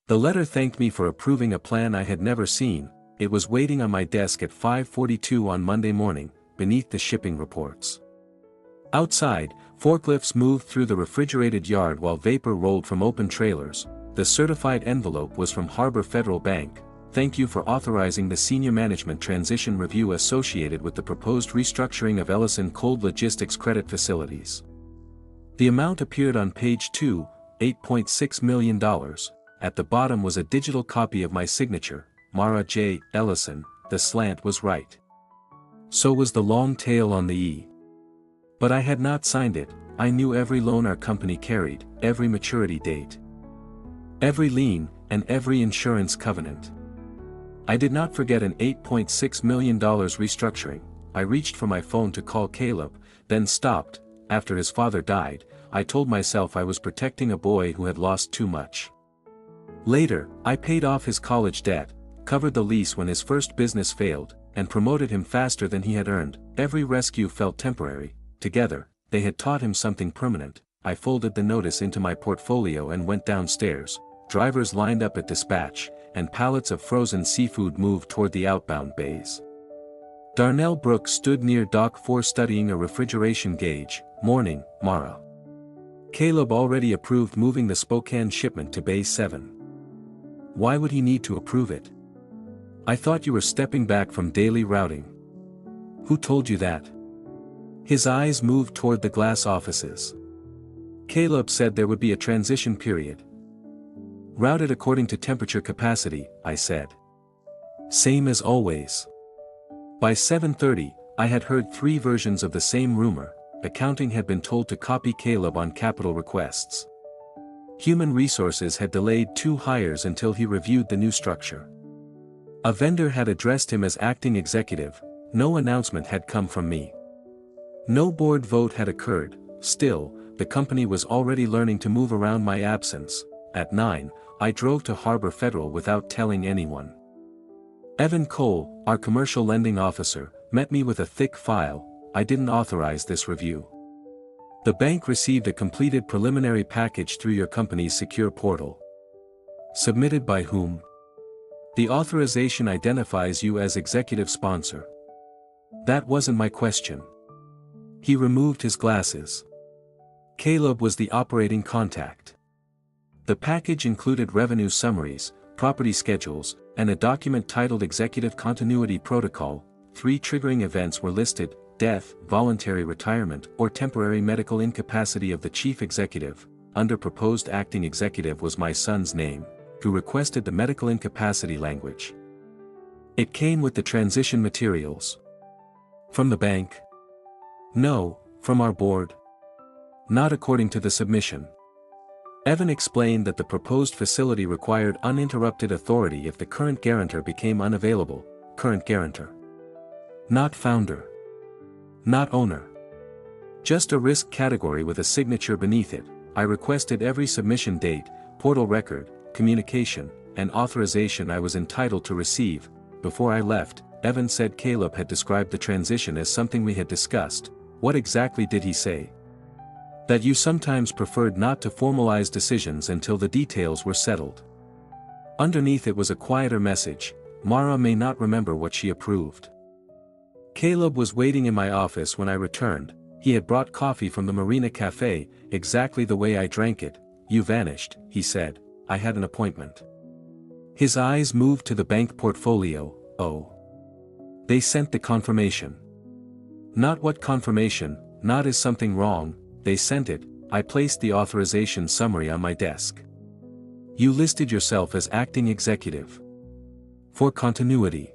The letter thanked me for approving a plan I had never seen. It was waiting on my desk at 5:42 on Monday morning, beneath the shipping reports. Outside, forklifts moved through the refrigerated yard while vapor rolled from open trailers. The certified envelope was from Harbor Federal Bank. Thank you for authorizing the senior management transition review associated with the proposed restructuring of Ellison Cold Logistics credit facilities. The amount appeared on page 2, $8.6 million. At the bottom was a digital copy of my signature, Mara J. Ellison. The slant was right. So was the long tail on the E. But I had not signed it. I knew every loan our company carried, every maturity date, every lien, and every insurance covenant. I did not forget an $8.6 million restructuring. I reached for my phone to call Caleb, then stopped. After his father died, I told myself I was protecting a boy who had lost too much. Later, I paid off his college debt, covered the lease when his first business failed, and promoted him faster than he had earned. Every rescue felt temporary. Together, they had taught him something permanent. I folded the notice into my portfolio and went downstairs. Drivers lined up at dispatch, and pallets of frozen seafood moved toward the outbound bays. Darnell Brooks stood near Dock 4 studying a refrigeration gauge. Morning, Mara. Caleb already approved moving the Spokane shipment to Bay 7. Why would he need to approve it? I thought you were stepping back from daily routing. Who told you that? His eyes moved toward the glass offices. Caleb said there would be a transition period. Routed according to temperature capacity, I said. Same as always. By 7:30, I had heard 3 versions of the same rumor. Accounting had been told to copy Caleb on capital requests. Human resources had delayed 2 hires until he reviewed the new structure. A vendor had addressed him as acting executive. No announcement had come from me. No board vote had occurred. Still, the company was already learning to move around my absence. At 9, I drove to Harbor Federal without telling anyone. Evan Cole, our commercial lending officer, met me with a thick file. I didn't authorize this review. The bank received a completed preliminary package through your company's secure portal. Submitted by whom? The authorization identifies you as executive sponsor. That wasn't my question. He removed his glasses. Caleb was the operating contact. The package included revenue summaries, property schedules, and a document titled Executive Continuity Protocol. 3 triggering events were listed: death, voluntary retirement, or temporary medical incapacity of the chief executive. Under proposed acting executive was my son's name, who requested the medical incapacity language. It came with the transition materials. From the bank? No, from our board. Not according to the submission. Evan explained that the proposed facility required uninterrupted authority if the current guarantor became unavailable. Current guarantor. Not founder. Not owner. Just a risk category with a signature beneath it. I requested every submission date, portal record, communication, and authorization I was entitled to receive. Before I left, Evan said Caleb had described the transition as something we had discussed. What exactly did he say? That you sometimes preferred not to formalize decisions until the details were settled. Underneath it was a quieter message: Mara may not remember what she approved. Caleb was waiting in my office when I returned. He had brought coffee from the Marina Cafe, exactly the way I drank it. You vanished, he said. I had an appointment. His eyes moved to the bank portfolio. Oh. They sent the confirmation. Not what confirmation, not is something wrong. They sent it. I placed the authorization summary on my desk. You listed yourself as acting executive. For continuity.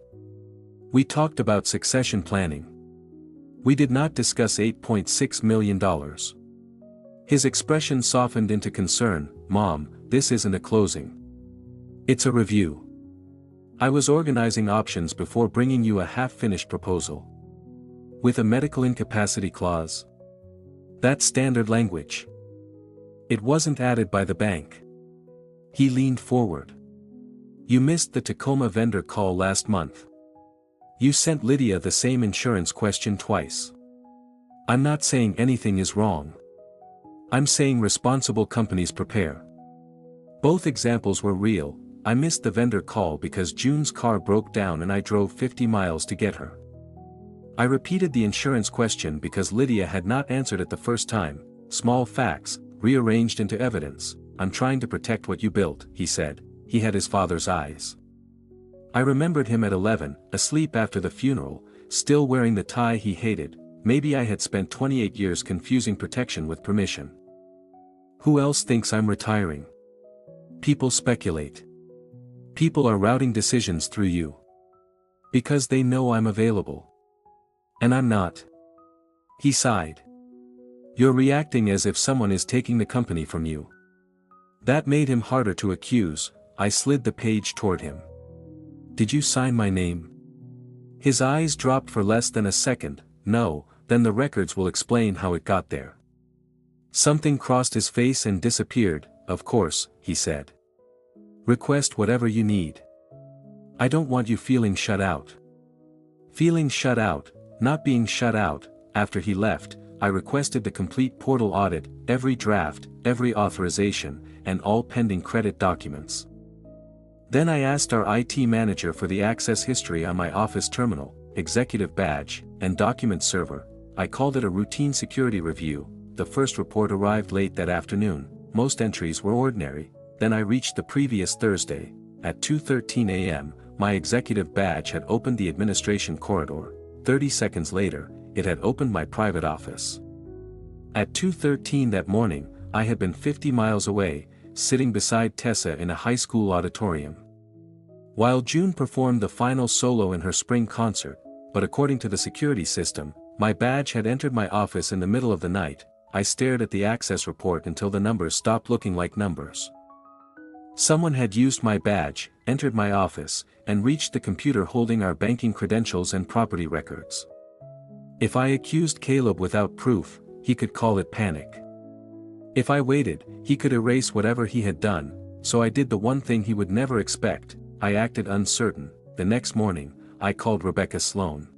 We talked about succession planning. We did not discuss $8.6 million. His expression softened into concern. Mom, this isn't a closing. It's a review. I was organizing options before bringing you a half-finished proposal. With a medical incapacity clause. That's standard language. It wasn't added by the bank. He leaned forward. You missed the Tacoma vendor call last month. You sent Lydia the same insurance question twice. I'm not saying anything is wrong. I'm saying responsible companies prepare. Both examples were real. I missed the vendor call because June's car broke down and I drove 50 miles to get her. I repeated the insurance question because Lydia had not answered it the first time. Small facts, rearranged into evidence. I'm trying to protect what you built, he said. He had his father's eyes. I remembered him at 11, asleep after the funeral, still wearing the tie he hated. Maybe I had spent 28 years confusing protection with permission. Who else thinks I'm retiring? People speculate. People are routing decisions through you. Because they know I'm available. And I'm not. He sighed. You're reacting as if someone is taking the company from you. That made him harder to accuse. I slid the page toward him. Did you sign my name? His eyes dropped for less than a second. No, then the records will explain how it got there. Something crossed his face and disappeared. Of course, he said. Request whatever you need. I don't want you feeling shut out. Feeling shut out, not being shut out. After he left, I requested the complete portal audit, every draft, every authorization, and all pending credit documents. Then I asked our IT manager for the access history on my office terminal, executive badge, and document server. I called it a routine security review. The first report arrived late that afternoon. Most entries were ordinary. Then I reached the previous Thursday. At 2:13 a.m., my executive badge had opened the administration corridor. 30 seconds later, it had opened my private office. At 2:13 that morning, I had been 50 miles away, sitting beside Tessa in a high school auditorium. While June performed the final solo in her spring concert, but according to the security system, my badge had entered my office in the middle of the night. I stared at the access report until the numbers stopped looking like numbers. Someone had used my badge, entered my office, and reached the computer holding our banking credentials and property records. If I accused Caleb without proof, he could call it panic. If I waited, he could erase whatever he had done, so I did the one thing he would never expect. I acted uncertain. The next morning, I called Rebecca Sloan.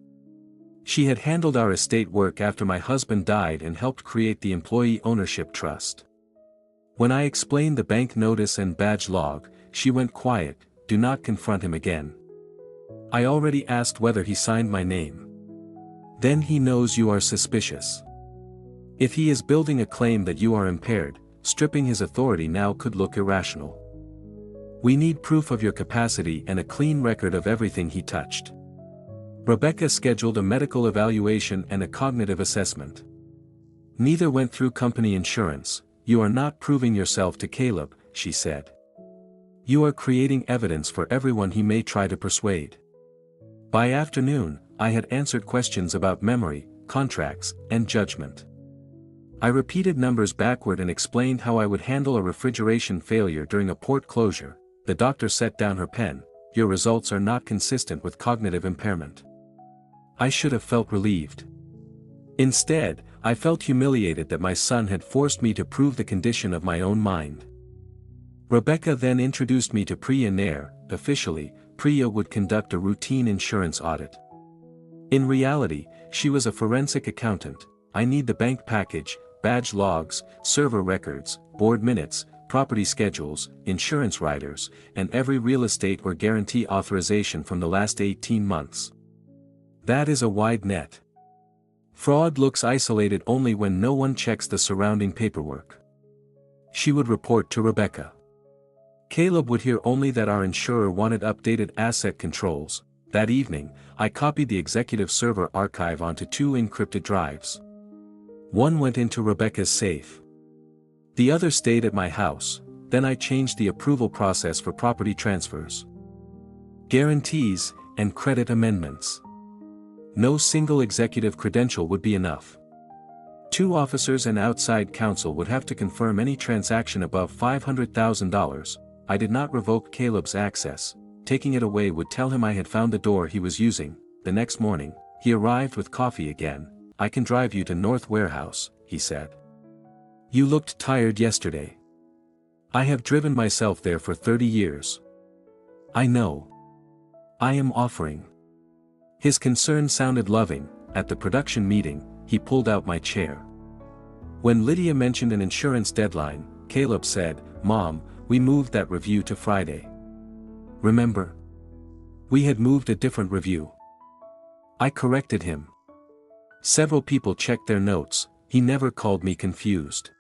She had handled our estate work after my husband died and helped create the employee ownership trust. When I explained the bank notice and badge log, she went quiet. Do not confront him again. I already asked whether he signed my name. Then he knows you are suspicious. If he is building a claim that you are impaired, stripping his authority now could look irrational. We need proof of your capacity and a clean record of everything he touched. Rebecca scheduled a medical evaluation and a cognitive assessment. Neither went through company insurance. You are not proving yourself to Caleb, she said. You are creating evidence for everyone he may try to persuade. By afternoon, I had answered questions about memory, contracts, and judgment. I repeated numbers backward and explained how I would handle a refrigeration failure during a port closure. The doctor set down her pen. Your results are not consistent with cognitive impairment. I should have felt relieved. Instead, I felt humiliated that my son had forced me to prove the condition of my own mind. Rebecca then introduced me to Priya Nair. Officially, Priya would conduct a routine insurance audit. In reality, she was a forensic accountant. I need the bank package, badge logs, server records, board minutes, property schedules, insurance riders, and every real estate or guarantee authorization from the last 18 months. That is a wide net. Fraud looks isolated only when no one checks the surrounding paperwork. She would report to Rebecca. Caleb would hear only that our insurer wanted updated asset controls. That evening, I copied the executive server archive onto 2 encrypted drives. One went into Rebecca's safe. The other stayed at my house. Then I changed the approval process for property transfers, guarantees, and credit amendments. No single executive credential would be enough. 2 officers and outside counsel would have to confirm any transaction above $500,000. I did not revoke Caleb's access. Taking it away would tell him I had found the door he was using. The next morning, he arrived with coffee again. I can drive you to North Warehouse, he said. You looked tired yesterday. I have driven myself there for 30 years. I know. I am offering. His concern sounded loving. At the production meeting, he pulled out my chair. When Lydia mentioned an insurance deadline, Caleb said, Mom, we moved that review to Friday. Remember? We had moved a different review. I corrected him. Several people checked their notes, he never called me confused.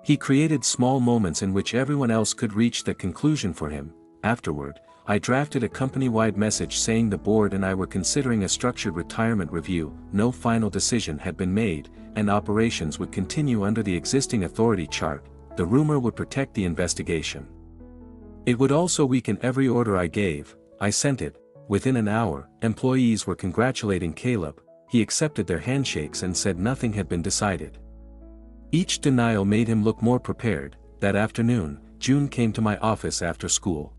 He created small moments in which everyone else could reach the conclusion for him. Afterward, I drafted a company-wide message saying the board and I were considering a structured retirement review, no final decision had been made, and operations would continue under the existing authority chart. The rumor would protect the investigation. It would also weaken every order I gave. I sent it. Within an hour, employees were congratulating Caleb. He accepted their handshakes and said nothing had been decided. Each denial made him look more prepared. That afternoon, June came to my office after school.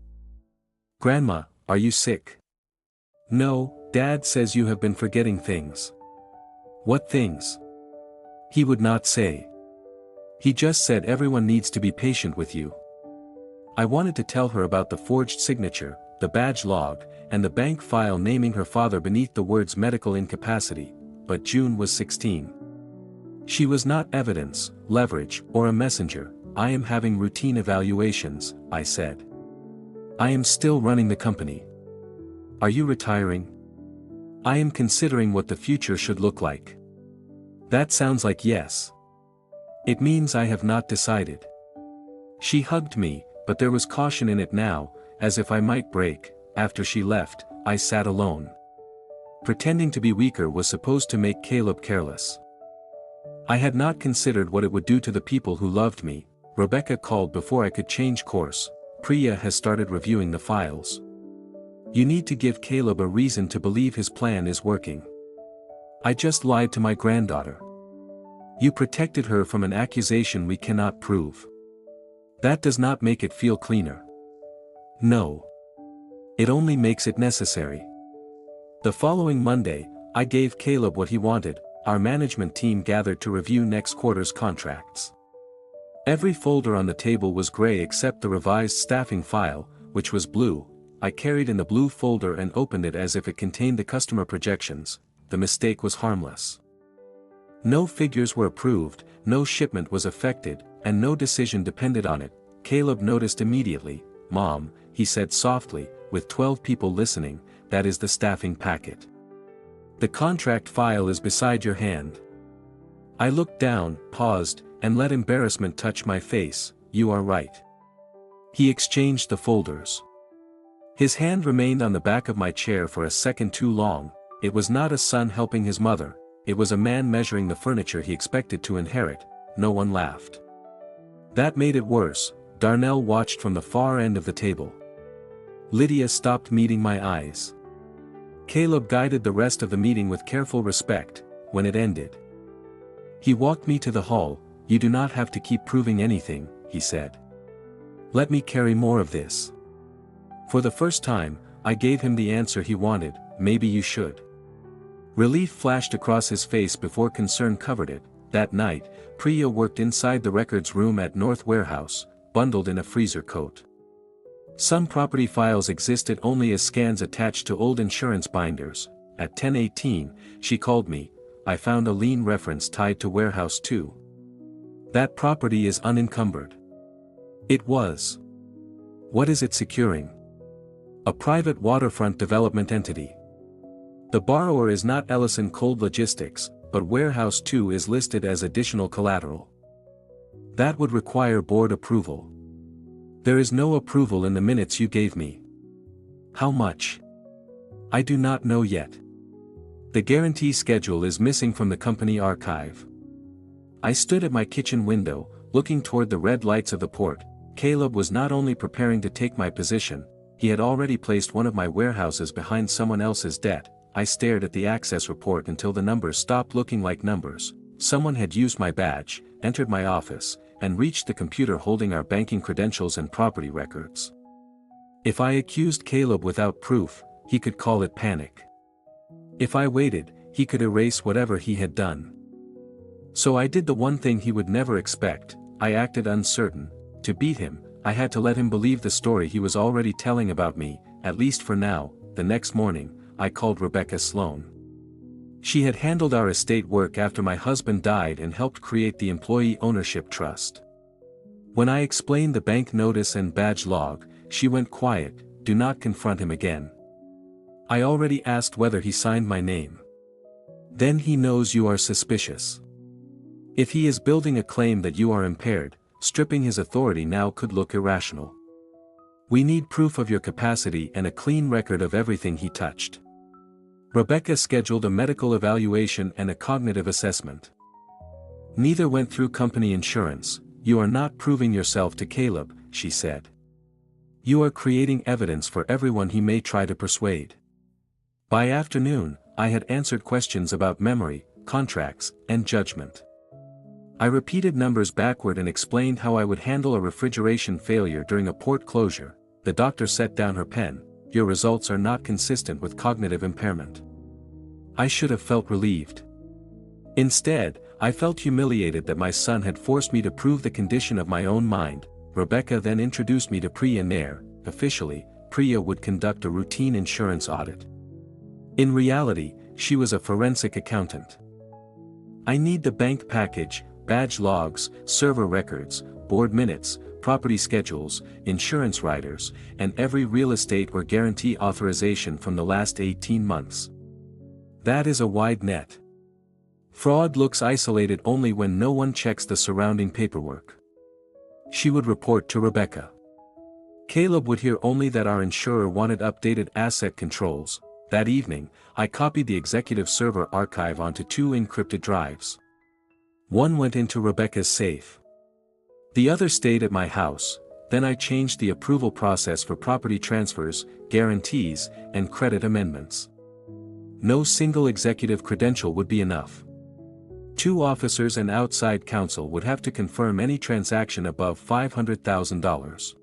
"Grandma, are you sick?" "No, Dad says you have been forgetting things." "What things?" He would not say. He just said everyone needs to be patient with you. I wanted to tell her about the forged signature, the badge log, and the bank file naming her father beneath the words medical incapacity, but June was 16. She was not evidence, leverage, or a messenger. "I am having routine evaluations," I said. "I am still running the company." "Are you retiring?" "I am considering what the future should look like." "That sounds like yes." "It means I have not decided." She hugged me, but there was caution in it now, as if I might break. After she left, I sat alone. Pretending to be weaker was supposed to make Caleb careless. I had not considered what it would do to the people who loved me. Rebecca called before I could change course. "Priya has started reviewing the files. You need to give Caleb a reason to believe his plan is working." "I just lied to my granddaughter." "You protected her from an accusation we cannot prove. That does not make it feel cleaner." "No. It only makes it necessary." The following Monday, I gave Caleb what he wanted. Our management team gathered to review next quarter's contracts. Every folder on the table was gray except the revised staffing file, which was blue. I carried in the blue folder and opened it as if it contained the customer projections. The mistake was harmless. No figures were approved, no shipment was affected, and no decision depended on it. Caleb noticed immediately. "Mom," he said softly, with 12 people listening, "that is the staffing packet. The contract file is beside your hand." I looked down, paused, and let embarrassment touch my face. "You are right." He exchanged the folders. His hand remained on the back of my chair for a second too long. It was not a son helping his mother, it was a man measuring the furniture he expected to inherit. No one laughed. That made it worse. Darnell watched from the far end of the table. Lydia stopped meeting my eyes. Caleb guided the rest of the meeting with careful respect. When it ended, he walked me to the hall. "You do not have to keep proving anything," he said. "Let me carry more of this." For the first time, I gave him the answer he wanted. "Maybe you should." Relief flashed across his face before concern covered it. That night, Priya worked inside the records room at North Warehouse, bundled in a freezer coat. Some property files existed only as scans attached to old insurance binders. At 10:18, she called me. "I found a lien reference tied to Warehouse 2. That property is unencumbered." It was. "What is it securing?" "A private waterfront development entity. The borrower is not Ellison Cold Logistics, but Warehouse 2 is listed as additional collateral." "That would require board approval." "There is no approval in the minutes you gave me." "How much?" "I do not know yet. The guarantee schedule is missing from the company archive." I stood at my kitchen window, looking toward the red lights of the port. Caleb was not only preparing to take my position, he had already placed one of my warehouses behind someone else's debt. I stared at the access report until the numbers stopped looking like numbers. Someone had used my badge, entered my office, and reached the computer holding our banking credentials and property records. If I accused Caleb without proof, he could call it panic. If I waited, he could erase whatever he had done. So I did the one thing he would never expect. I acted uncertain. To beat him, I had to let him believe the story he was already telling about me, at least for now. The next morning, I called Rebecca Sloan. She had handled our estate work after my husband died and helped create the Employee Ownership Trust. When I explained the bank notice and badge log, she went quiet. Do not confront him again. I already asked whether he signed my name. Then he knows you are suspicious. If he is building a claim that you are impaired, stripping his authority now could look irrational. We need proof of your capacity and a clean record of everything he touched. Rebecca scheduled a medical evaluation and a cognitive assessment. Neither went through company insurance. You are not proving yourself to Caleb, she said. You are creating evidence for everyone he may try to persuade. By afternoon, I had answered questions about memory, contracts, and judgment. I repeated numbers backward and explained how I would handle a refrigeration failure during a port closure. The doctor set down her pen. Your results are not consistent with cognitive impairment. I should have felt relieved. Instead, I felt humiliated that my son had forced me to prove the condition of my own mind. Rebecca then introduced me to Priya Nair. Officially, Priya would conduct a routine insurance audit. In reality, she was a forensic accountant. I need the bank package, badge logs, server records, board minutes, property schedules, insurance riders, and every real estate or guarantee authorization from the last 18 months. That is a wide net. Fraud looks isolated only when no one checks the surrounding paperwork. She would report to Rebecca. Caleb would hear only that our insurer wanted updated asset controls. That evening, I copied the executive server archive onto 2 encrypted drives. One went into Rebecca's safe. The other stayed at my house. Then I changed the approval process for property transfers, guarantees, and credit amendments. No single executive credential would be enough. 2 officers and outside counsel would have to confirm any transaction above $500,000.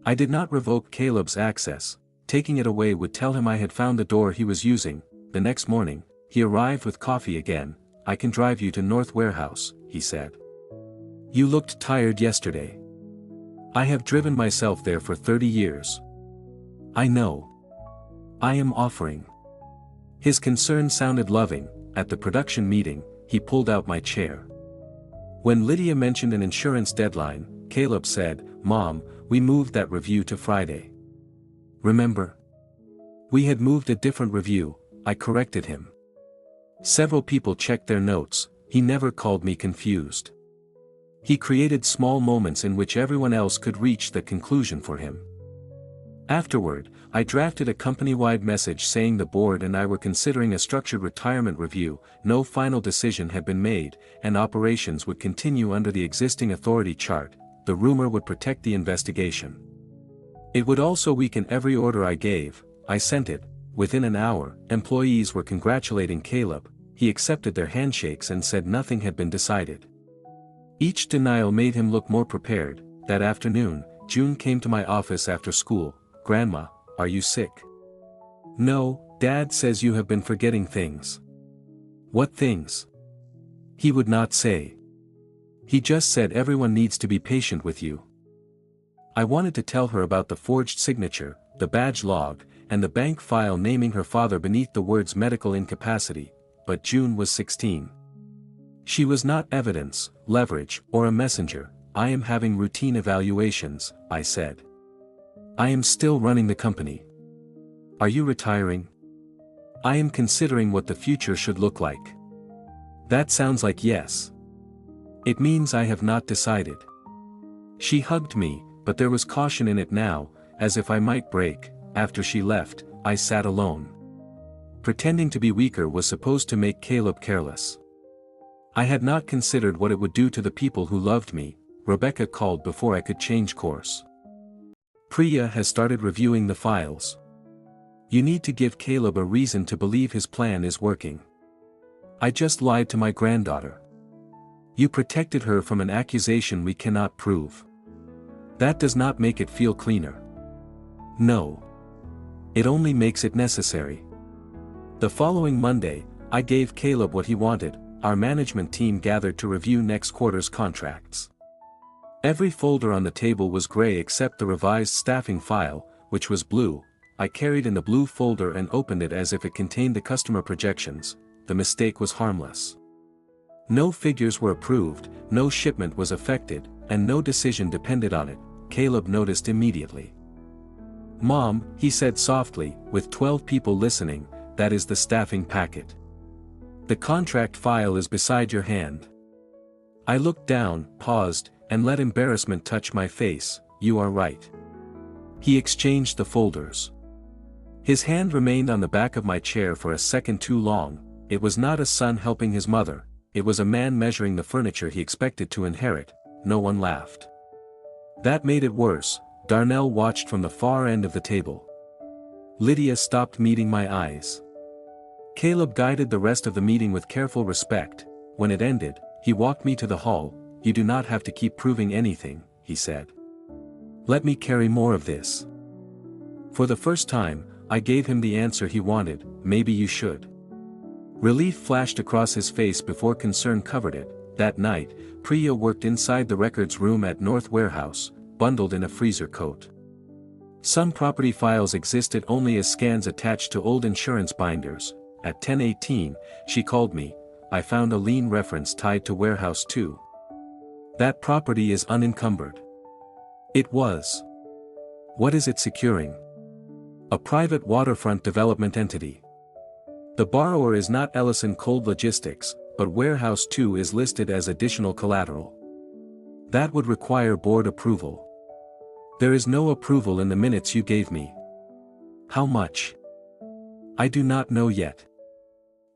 I did not revoke Caleb's access. Taking it away would tell him I had found the door he was using. The next morning, he arrived with coffee again. I can drive you to North Warehouse, he said. You looked tired yesterday. I have driven myself there for 30 years. I know. I am offering. His concern sounded loving. At the production meeting, he pulled out my chair. When Lydia mentioned an insurance deadline, Caleb said, Mom, we moved that review to Friday. Remember? We had moved a different review. I corrected him. Several people checked their notes. He never called me confused. He created small moments in which everyone else could reach the conclusion for him. Afterward, I drafted a company-wide message saying the board and I were considering a structured retirement review. No final decision had been made, and operations would continue under the existing authority chart. The rumor would protect the investigation. It would also weaken every order I gave. I sent it. Within an hour, employees were congratulating Caleb. He accepted their handshakes and said nothing had been decided. Each denial made him look more prepared. That afternoon, June came to my office after school. Grandma, are you sick? No, Dad says you have been forgetting things. What things? He would not say. He just said everyone needs to be patient with you. I wanted to tell her about the forged signature, the badge log, and the bank file naming her father beneath the words medical incapacity, but June was 16. She was not evidence, leverage, or a messenger. I am having routine evaluations, I said. I am still running the company. Are you retiring? I am considering what the future should look like. That sounds like yes. It means I have not decided. She hugged me, but there was caution in it now, as if I might break. After she left, I sat alone. Pretending to be weaker was supposed to make Caleb careless. I had not considered what it would do to the people who loved me. Rebecca called before I could change course. Priya has started reviewing the files. You need to give Caleb a reason to believe his plan is working. I just lied to my granddaughter. You protected her from an accusation we cannot prove. That does not make it feel cleaner. No. It only makes it necessary. The following Monday, I gave Caleb what he wanted. Our management team gathered to review next quarter's contracts. Every folder on the table was gray except the revised staffing file, which was blue. I carried in the blue folder and opened it as if it contained the customer projections. The mistake was harmless. No figures were approved, no shipment was affected, and no decision depended on it, Caleb noticed immediately. "Mom," he said softly, "with 12 people listening, that is the staffing packet. The contract file is beside your hand." I looked down, paused, and let embarrassment touch my face. "You are right." He exchanged the folders. His hand remained on the back of my chair for a second too long. It was not a son helping his mother, it was a man measuring the furniture he expected to inherit. No one laughed. That made it worse. Darnell watched from the far end of the table. Lydia stopped meeting my eyes. Caleb guided the rest of the meeting with careful respect. When it ended, he walked me to the hall. "You do not have to keep proving anything," he said. "Let me carry more of this." For the first time, I gave him the answer he wanted: "Maybe you should." Relief flashed across his face before concern covered it. That night, Priya worked inside the records room at North Warehouse, bundled in a freezer coat. Some property files existed only as scans attached to old insurance binders. At 10:18, she called me. "I found a lien reference tied to Warehouse 2. That property is unencumbered." It was. What is it securing? A private waterfront development entity. The borrower is not Ellison Cold Logistics, but Warehouse 2 is listed as additional collateral. That would require board approval. There is no approval in the minutes you gave me. How much? I do not know yet.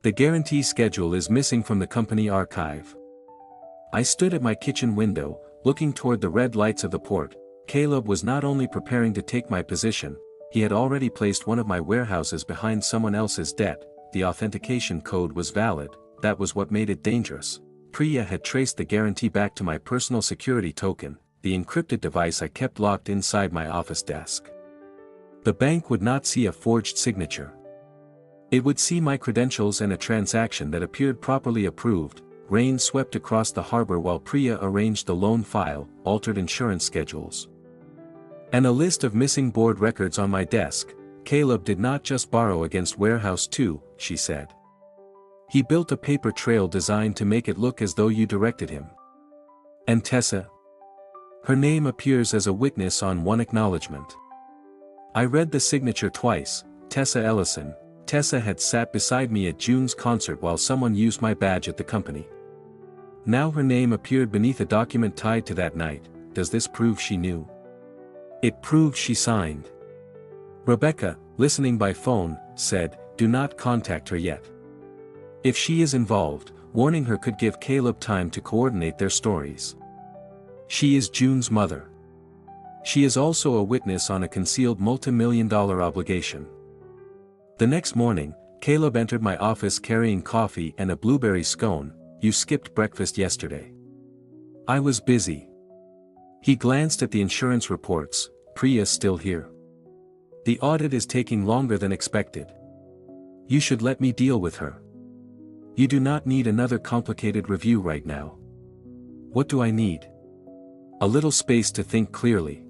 The guarantee schedule is missing from the company archive. I stood at my kitchen window, looking toward the red lights of the port. Caleb was not only preparing to take my position, he had already placed one of my warehouses behind someone else's debt. The authentication code was valid. That was what made it dangerous. Priya had traced the guarantee back to my personal security token, the encrypted device I kept locked inside my office desk. The bank would not see a forged signature. It would see my credentials and a transaction that appeared properly approved. Rain swept across the harbor while Priya arranged the loan file, altered insurance schedules, and a list of missing board records on my desk. "Caleb did not just borrow against Warehouse 2, she said. He built a paper trail designed to make it look as though you directed him." "And Tessa?" "Her name appears as a witness on one acknowledgement. I read the signature twice, Tessa Ellison." Tessa had sat beside me at June's concert while someone used my badge at the company. Now her name appeared beneath a document tied to that night. Does this prove she knew? It proved she signed. Rebecca, listening by phone, said, "Do not contact her yet. If she is involved, warning her could give Caleb time to coordinate their stories. She is June's mother. She is also a witness on a concealed multi-million-dollar obligation." The next morning, Caleb entered my office carrying coffee and a blueberry scone. "You skipped breakfast yesterday." "I was busy." He glanced at the insurance reports. "Priya's still here. The audit is taking longer than expected. You should let me deal with her. You do not need another complicated review right now." "What do I need?" "A little space to think clearly."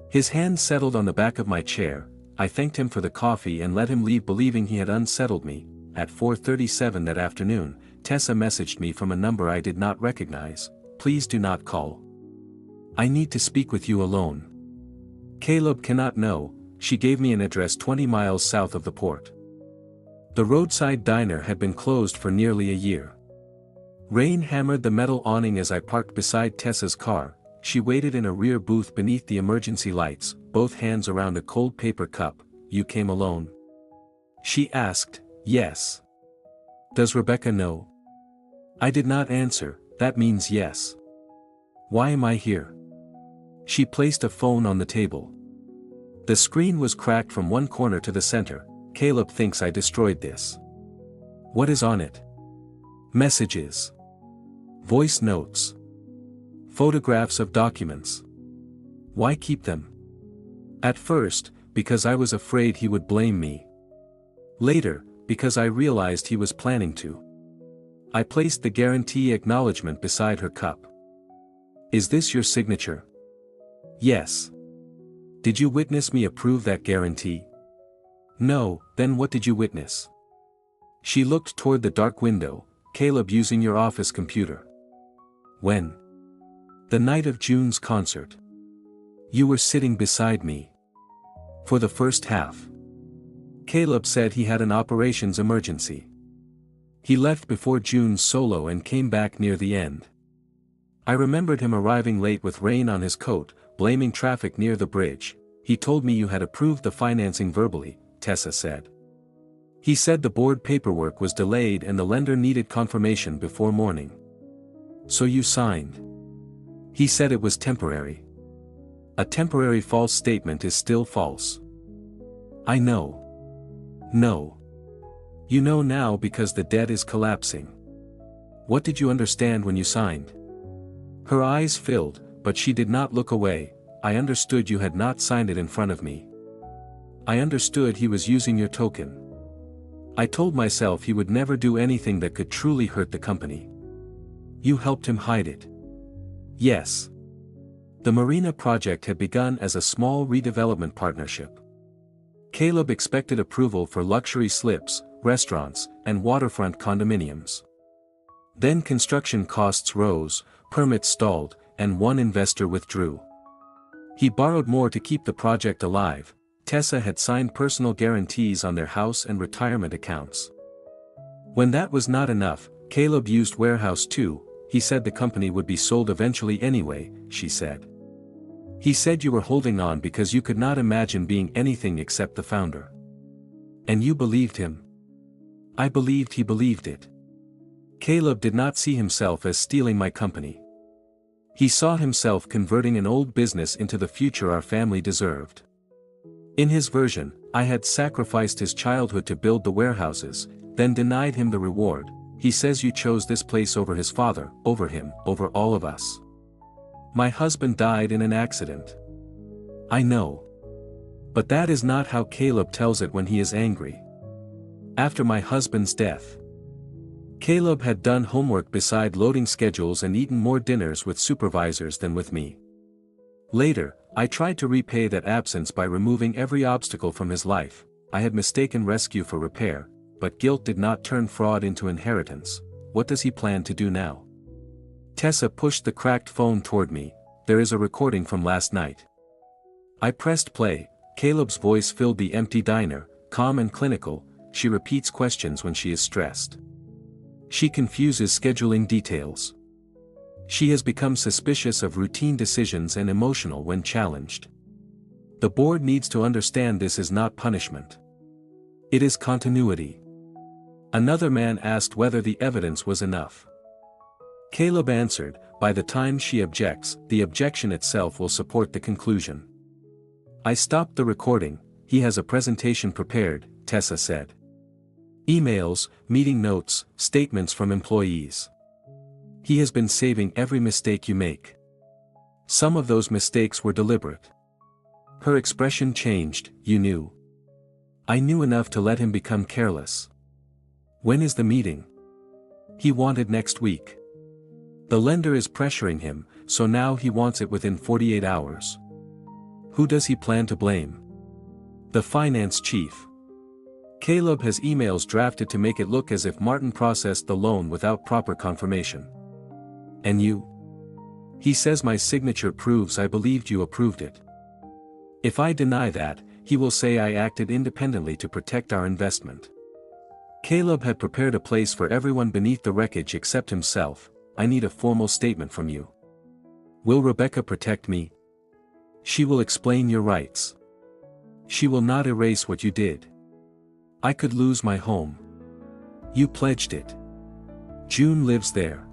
His hand settled on the back of my chair. I thanked him for the coffee and let him leave believing he had unsettled me. At 4:37 that afternoon, Tessa messaged me from a number I did not recognize. "Please do not call. I need to speak with you alone. Caleb cannot know." She gave me an address 20 miles south of the port. The roadside diner had been closed for nearly a year. Rain hammered the metal awning as I parked beside Tessa's car. She waited in a rear booth beneath the emergency lights, both hands around a cold paper cup. "You came alone?" she asked. "Yes." "Does Rebecca know?" I did not answer. "That means yes." "Why am I here?" She placed a phone on the table. The screen was cracked from one corner to the center. "Caleb thinks I destroyed this." "What is on it?" "Messages. Voice notes. Photographs of documents." "Why keep them?" "At first, because I was afraid he would blame me. Later, because I realized he was planning to." I placed the guarantee acknowledgement beside her cup. "Is this your signature?" "Yes." "Did you witness me approve that guarantee?" "No." "Then what did you witness?" She looked toward the dark window. "Caleb using your office computer." "When?" The night of June's concert. You were sitting beside me. For the first half. Caleb said he had an operations emergency. He left before June's solo and came back near the end. I remembered him arriving late with rain on his coat, blaming traffic near the bridge. He told me you had approved the financing verbally, Tessa said. He said the board paperwork was delayed and the lender needed confirmation before morning. So you signed. He said it was temporary. A temporary false statement is still false. I know. No. You know now because the debt is collapsing. What did you understand when you signed? Her eyes filled, but she did not look away. I understood you had not signed it in front of me. I understood he was using your token. I told myself he would never do anything that could truly hurt the company. You helped him hide it. Yes. The marina project had begun as a small redevelopment partnership. Caleb expected approval for luxury slips, restaurants, and waterfront condominiums. Then construction costs rose, permits stalled, and one investor withdrew. He borrowed more to keep the project alive. Tessa had signed personal guarantees on their house and retirement accounts. When that was not enough, Caleb used warehouse too. He said the company would be sold eventually anyway, she said. He said you were holding on because you could not imagine being anything except the founder. And you believed him. I believed he believed it. Caleb did not see himself as stealing my company. He saw himself converting an old business into the future our family deserved. In his version, I had sacrificed his childhood to build the warehouses, then denied him the reward. He says you chose this place over his father, over him, over all of us. My husband died in an accident. I know. But that is not how Caleb tells it when he is angry. After my husband's death. Caleb had done homework beside loading schedules and eaten more dinners with supervisors than with me. Later, I tried to repay that absence by removing every obstacle from his life. I had mistaken rescue for repair, but guilt did not turn fraud into inheritance. What does he plan to do now? Tessa pushed the cracked phone toward me. There is a recording from last night. I pressed play. Caleb's voice filled the empty diner, calm and clinical. She repeats questions when she is stressed. She confuses scheduling details. She has become suspicious of routine decisions and emotional when challenged. The board needs to understand this is not punishment. It is continuity. Another man asked whether the evidence was enough. Caleb answered, by the time she objects, the objection itself will support the conclusion. I stopped the recording. He has a presentation prepared, Tessa said. Emails, meeting notes, statements from employees. He has been saving every mistake you make. Some of those mistakes were deliberate. Her expression changed. You knew. I knew enough to let him become careless. When is the meeting? He wanted next week. The lender is pressuring him, so now he wants it within 48 hours. Who does he plan to blame? The finance chief. Caleb has emails drafted to make it look as if Martin processed the loan without proper confirmation. And you? He says my signature proves I believed you approved it. If I deny that, he will say I acted independently to protect our investment. Caleb had prepared a place for everyone beneath the wreckage except himself. I need a formal statement from you. Will Rebecca protect me? She will explain your rights. She will not erase what you did. I could lose my home. You pledged it. June lives there.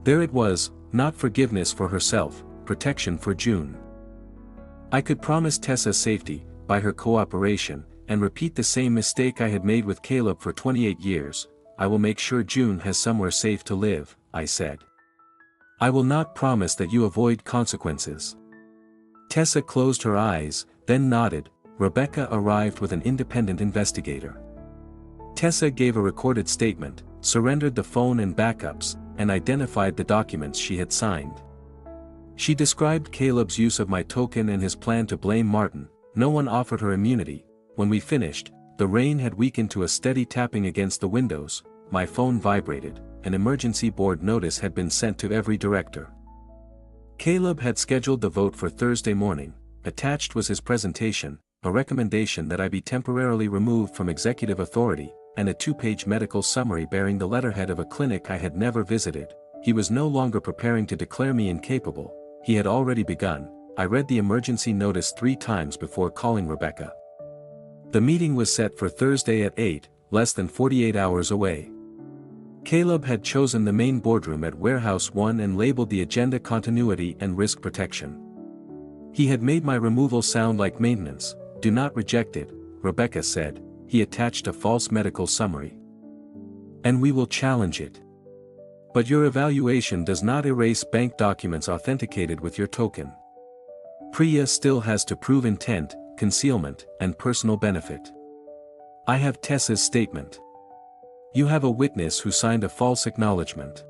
There it was, not forgiveness for herself, protection for June. I could promise Tessa safety, by her cooperation, and repeat the same mistake I had made with Caleb for 28 years. I will make sure June has somewhere safe to live, I said. I will not promise that you avoid consequences. Tessa closed her eyes, then nodded. Rebecca arrived with an independent investigator. Tessa gave a recorded statement, surrendered the phone and backups, and identified the documents she had signed. She described Caleb's use of my token and his plan to blame Martin. No one offered her immunity. When we finished, the rain had weakened to a steady tapping against the windows. My phone vibrated. An emergency board notice had been sent to every director. Caleb had scheduled the vote for Thursday morning. Attached was his presentation, a recommendation that I be temporarily removed from executive authority, and a 2-page medical summary bearing the letterhead of a clinic I had never visited. He was no longer preparing to declare me incapable, he had already begun. I read the emergency notice 3 times before calling Rebecca. The meeting was set for Thursday at 8, less than 48 hours away. Caleb had chosen the main boardroom at Warehouse 1 and labeled the agenda Continuity and Risk Protection. He had made my removal sound like maintenance. Do not reject it, Rebecca said. He attached a false medical summary. And we will challenge it. But your evaluation does not erase bank documents authenticated with your token. Priya still has to prove intent, concealment, and personal benefit. I have Tessa's statement. You have a witness who signed a false acknowledgement.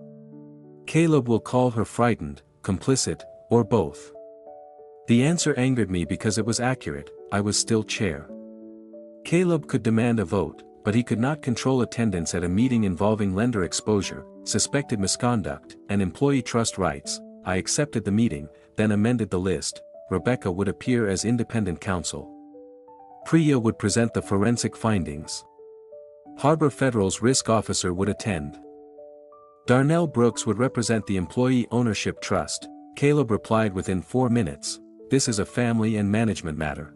Caleb will call her frightened, complicit, or both. The answer angered me because it was accurate. I was still chair. Caleb could demand a vote, but he could not control attendance at a meeting involving lender exposure, suspected misconduct, and employee trust rights. I accepted the meeting, then amended the list. Rebecca would appear as independent counsel. Priya would present the forensic findings. Harbor Federal's risk officer would attend. Darnell Brooks would represent the Employee Ownership Trust. Caleb replied within 4 minutes, "This is a family and management matter.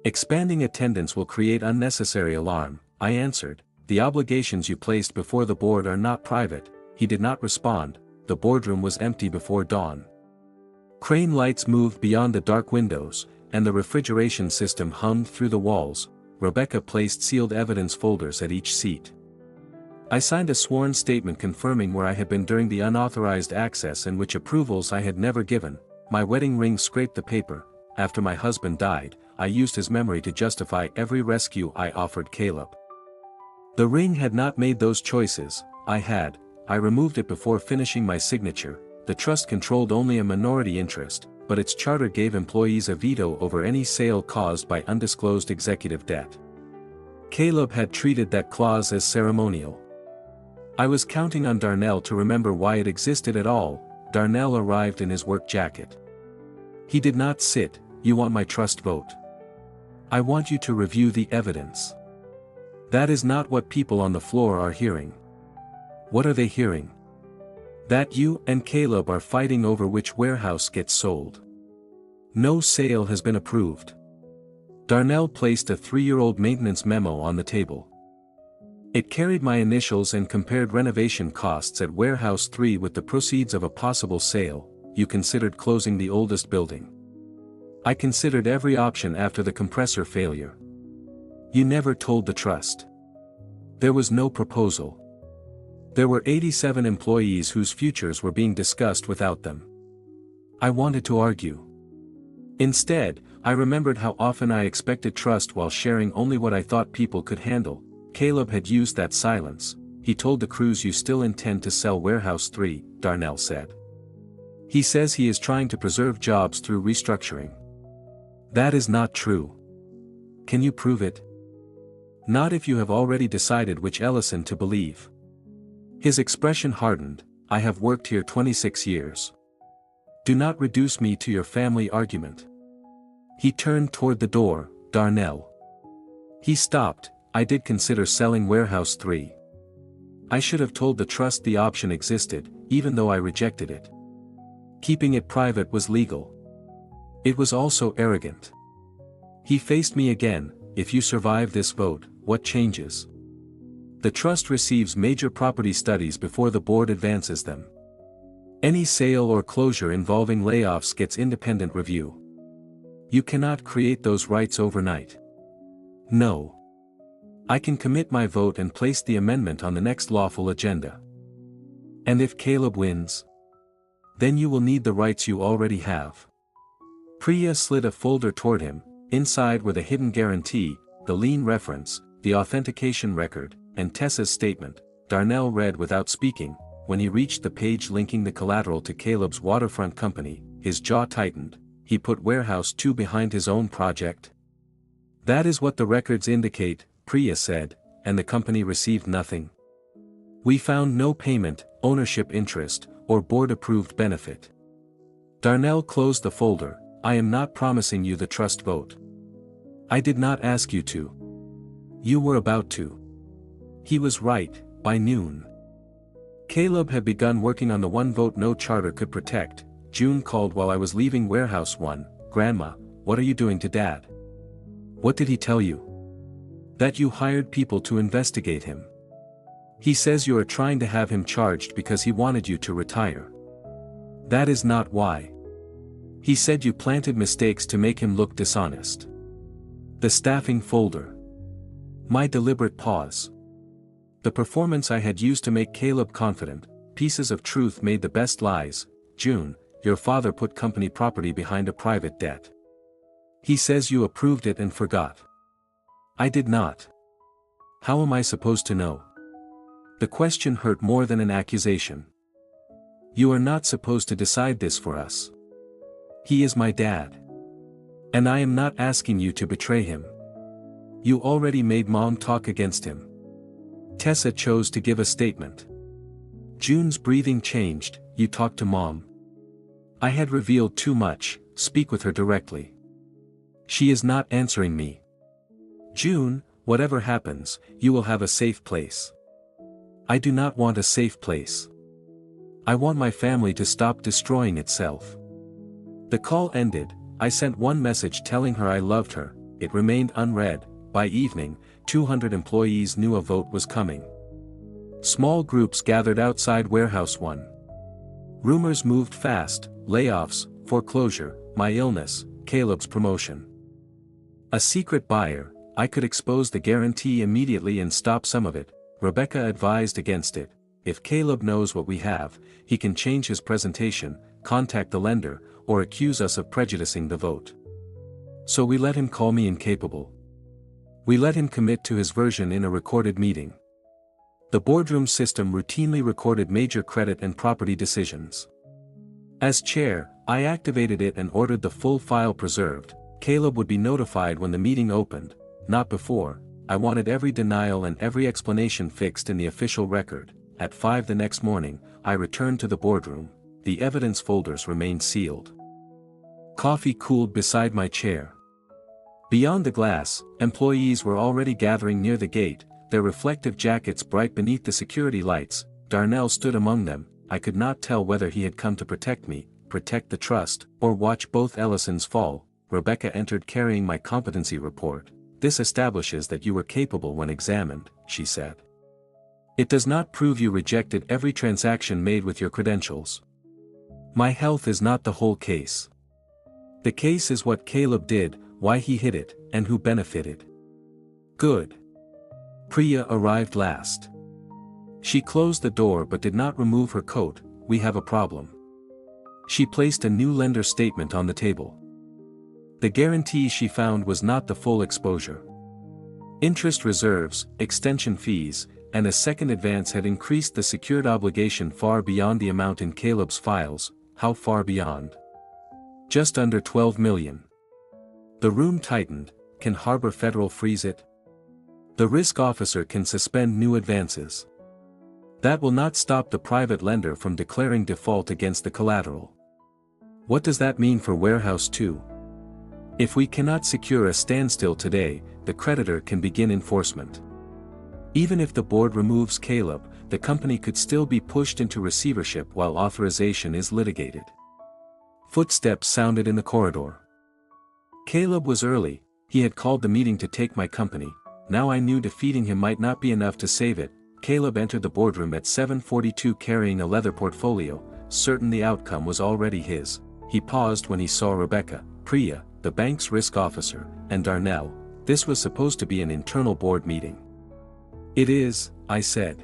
Expanding attendance will create unnecessary alarm," I answered. "The obligations you placed before the board are not private." He did not respond. The boardroom was empty before dawn. Crane lights moved beyond the dark windows, and the refrigeration system hummed through the walls. Rebecca placed sealed evidence folders at each seat. I signed a sworn statement confirming where I had been during the unauthorized access and which approvals I had never given. My wedding ring scraped the paper. After my husband died, I used his memory to justify every rescue I offered Caleb. The ring had not made those choices. I removed it before finishing my signature. The trust controlled only a minority interest, but its charter gave employees a veto over any sale caused by undisclosed executive debt. Caleb had treated that clause as ceremonial. I was counting on Darnell to remember why it existed at all. Darnell arrived in his work jacket. He did not sit. "You want my trust vote? I want you to review the evidence." That is not what people on the floor are hearing. What are they hearing? That you and Caleb are fighting over which warehouse gets sold. No sale has been approved. Darnell placed a 3-year-old maintenance memo on the table. It carried my initials and compared renovation costs at Warehouse 3 with the proceeds of a possible sale. You considered closing the oldest building. I considered every option after the compressor failure. You never told the trust. There was no proposal. There were 87 employees whose futures were being discussed without them. I wanted to argue. Instead, I remembered how often I expected trust while sharing only what I thought people could handle. Caleb had used that silence. He told the crews, "You still intend to sell Warehouse 3, Darnell said. He says he is trying to preserve jobs through restructuring. That is not true. Can you prove it? Not if you have already decided which Ellison to believe." His expression hardened. "I have worked here 26 years. Do not reduce me to your family argument." He turned toward the door. "Darnell." He stopped. "I did consider selling Warehouse 3. I should have told the trust the option existed, even though I rejected it. Keeping it private was legal. It was also arrogant." He faced me again. "If you survive this vote, what changes? The trust receives major property studies before the board advances them. Any sale or closure involving layoffs gets independent review. You cannot create those rights overnight." "No. I can commit my vote and place the amendment on the next lawful agenda. And if Caleb wins? Then you will need the rights you already have." Priya slid a folder toward him. Inside were the hidden guarantee, the lien reference, the authentication record, and Tessa's statement. Darnell read without speaking. When he reached the page linking the collateral to Caleb's waterfront company, his jaw tightened. He put Warehouse 2 behind his own project. "That is what the records indicate," Priya said, "and the company received nothing. We found no payment, ownership interest, or board-approved benefit. Darnell closed the folder. I am not promising you the trust vote. I did not ask you to. You were about to. He was right, by noon. Caleb had begun working on the one vote no charter could protect. June called while I was leaving Warehouse 1, Grandma, what are you doing to Dad? What did he tell you? That you hired people to investigate him. He says you are trying to have him charged because he wanted you to retire. That is not why. He said you planted mistakes to make him look dishonest. The staffing folder. My deliberate pause. The performance I had used to make Caleb confident, pieces of truth made the best lies. June, your father put company property behind a private debt. He says you approved it and forgot. I did not. How am I supposed to know? The question hurt more than an accusation. You are not supposed to decide this for us. He is my dad. And I am not asking you to betray him. You already made Mom talk against him. Tessa chose to give a statement. June's breathing changed. You talked to Mom. I had revealed too much. Speak with her directly. She is not answering me. June, whatever happens, you will have a safe place. I do not want a safe place. I want my family to stop destroying itself. The call ended. I sent one message telling her I loved her. It remained unread. By evening, 200 employees knew a vote was coming. Small groups gathered outside Warehouse 1. Rumors moved fast: layoffs, foreclosure, my illness, Caleb's promotion. A secret buyer. I could expose the guarantee immediately and stop some of it. Rebecca advised against it. If Caleb knows what we have, he can change his presentation, contact the lender, or accuse us of prejudicing the vote. So we let him call me incapable. We let him commit to his version in a recorded meeting. The boardroom system routinely recorded major credit and property decisions. As chair, I activated it and ordered the full file preserved. Caleb would be notified when the meeting opened, not before. I wanted every denial and every explanation fixed in the official record. At 5 the next morning, I returned to the boardroom. The evidence folders remained sealed. Coffee cooled beside my chair. Beyond the glass, employees were already gathering near the gate, their reflective jackets bright beneath the security lights. Darnell stood among them. I could not tell whether he had come to protect me, protect the trust, or watch both Ellisons fall. Rebecca entered carrying my competency report. This establishes that you were capable when examined, she said. It does not prove you rejected every transaction made with your credentials. My health is not the whole case. The case is what Caleb did, why he hid it, and who benefited. Good. Priya arrived last. She closed the door but did not remove her coat. We have a problem. She placed a new lender statement on the table. The guarantee she found was not the full exposure. Interest reserves, extension fees, and a second advance had increased the secured obligation far beyond the amount in Caleb's files. How far beyond? Just under 12 million. The room tightened. Can Harbor Federal freeze it? The risk officer can suspend new advances. That will not stop the private lender from declaring default against the collateral. What does that mean for Warehouse 2? If we cannot secure a standstill today, the creditor can begin enforcement. Even if the board removes Caleb, the company could still be pushed into receivership while authorization is litigated. Footsteps sounded in the corridor. Caleb was early. He had called the meeting to take my company. Now I knew defeating him might not be enough to save it. Caleb entered the boardroom at 7:42 carrying a leather portfolio, certain the outcome was already his. He paused when he saw Rebecca, Priya, the bank's risk officer, and Darnell. This was supposed to be an internal board meeting. It is, I said.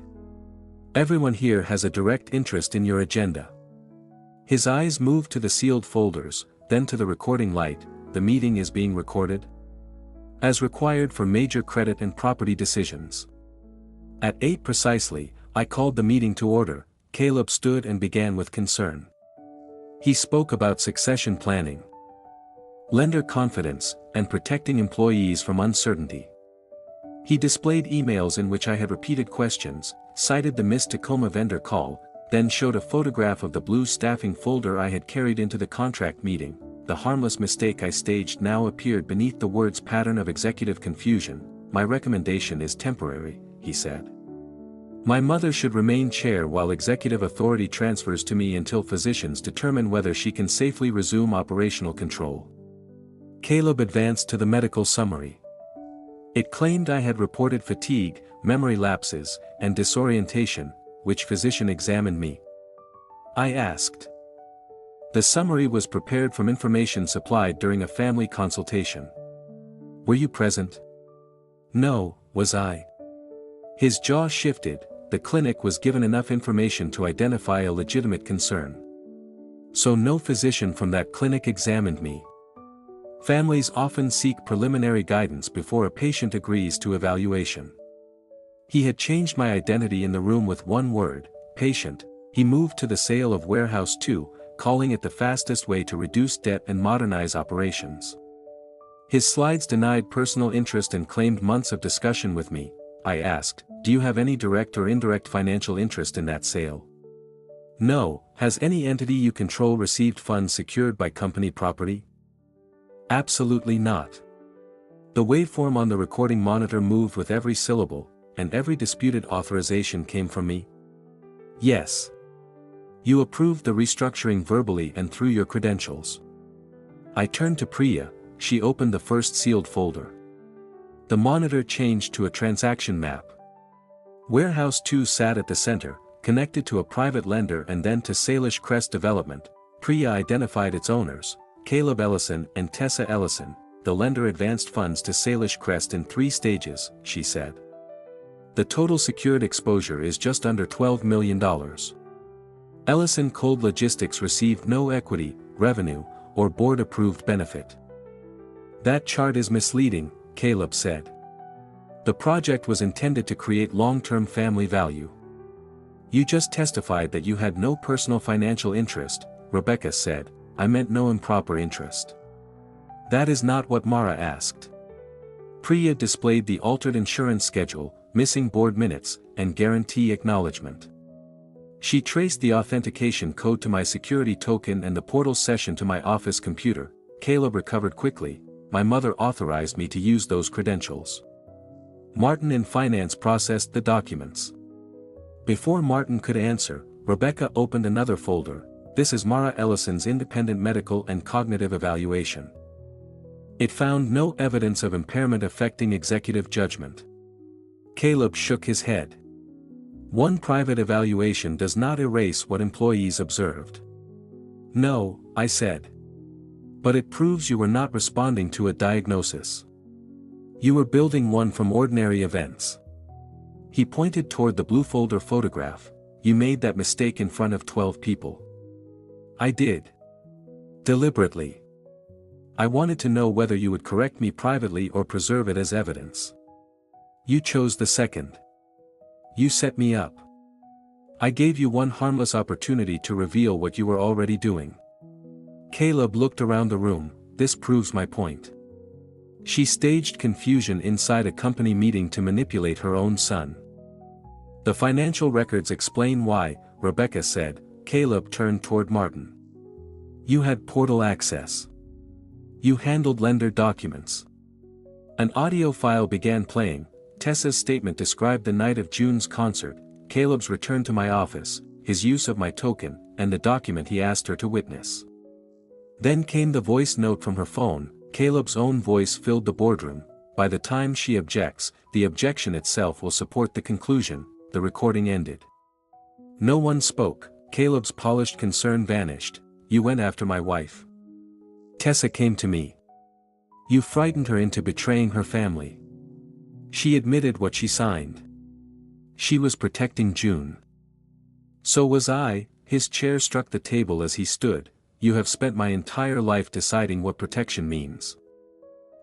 Everyone here has a direct interest in your agenda. His eyes moved to the sealed folders, then to the recording light. The meeting is being recorded? As required for major credit and property decisions. At 8 precisely, I called the meeting to order. Caleb stood and began with concern. He spoke about succession planning, lender confidence, and protecting employees from uncertainty. He displayed emails in which I had repeated questions, cited the missed Tacoma vendor call, then showed a photograph of the blue staffing folder I had carried into the contract meeting. The harmless mistake I staged now appeared beneath the words pattern of executive confusion. My recommendation is temporary, he said. My mother should remain chair while executive authority transfers to me until physicians determine whether she can safely resume operational control. Caleb advanced to the medical summary. It claimed I had reported fatigue, memory lapses, and disorientation. Which physician examined me? I asked. The summary was prepared from information supplied during a family consultation. Were you present? No, was I? His jaw shifted. The clinic was given enough information to identify a legitimate concern. So no physician from that clinic examined me. Families often seek preliminary guidance before a patient agrees to evaluation. He had changed my identity in the room with one word, patient. He moved to the sale of Warehouse 2, calling it the fastest way to reduce debt and modernize operations. His slides denied personal interest and claimed months of discussion with me. I asked, do you have any direct or indirect financial interest in that sale? No. Has any entity you control received funds secured by company property? Absolutely not. The waveform on the recording monitor moved with every syllable, and every disputed authorization came from me? Yes. You approved the restructuring verbally and through your credentials. I turned to Priya. She opened the first sealed folder. The monitor changed to a transaction map. Warehouse 2 sat at the center, connected to a private lender and then to Salish Crest Development. Priya identified its owners, Caleb Ellison and Tessa Ellison. The lender advanced funds to Salish Crest in 3 stages, she said. The total secured exposure is just under $12 million. Ellison Cold Logistics received no equity, revenue, or board-approved benefit. That chart is misleading, Caleb said. The project was intended to create long-term family value. You just testified that you had no personal financial interest, Rebecca said. I meant no improper interest. That is not what Mara asked. Priya displayed the altered insurance schedule, missing board minutes, and guarantee acknowledgement. She traced the authentication code to my security token and the portal session to my office computer. Caleb recovered quickly. My mother authorized me to use those credentials. Martin in finance processed the documents. Before Martin could answer, Rebecca opened another folder. This is Mara Ellison's independent medical and cognitive evaluation. It found no evidence of impairment affecting executive judgment. Caleb shook his head. One private evaluation does not erase what employees observed. No, I said. But it proves you were not responding to a diagnosis. You were building one from ordinary events. He pointed toward the blue folder photograph. You made that mistake in front of 12 people. I did. Deliberately. I wanted to know whether you would correct me privately or preserve it as evidence. You chose the second. You set me up. I gave you one harmless opportunity to reveal what you were already doing. Caleb looked around the room. This proves my point. She staged confusion inside a company meeting to manipulate her own son. The financial records explain why, Rebecca said. Caleb turned toward Martin. You had portal access. You handled lender documents. An audio file began playing. Tessa's statement described the night of June's concert, Caleb's return to my office, his use of my token, and the document he asked her to witness. Then came the voice note from her phone. Caleb's own voice filled the boardroom. By the time she objects, the objection itself will support the conclusion. The recording ended. No one spoke. Caleb's polished concern vanished. You went after my wife. Tessa came to me. You frightened her into betraying her family. She admitted what she signed. She was protecting June. So was I. His chair struck the table as he stood. You have spent my entire life deciding what protection means.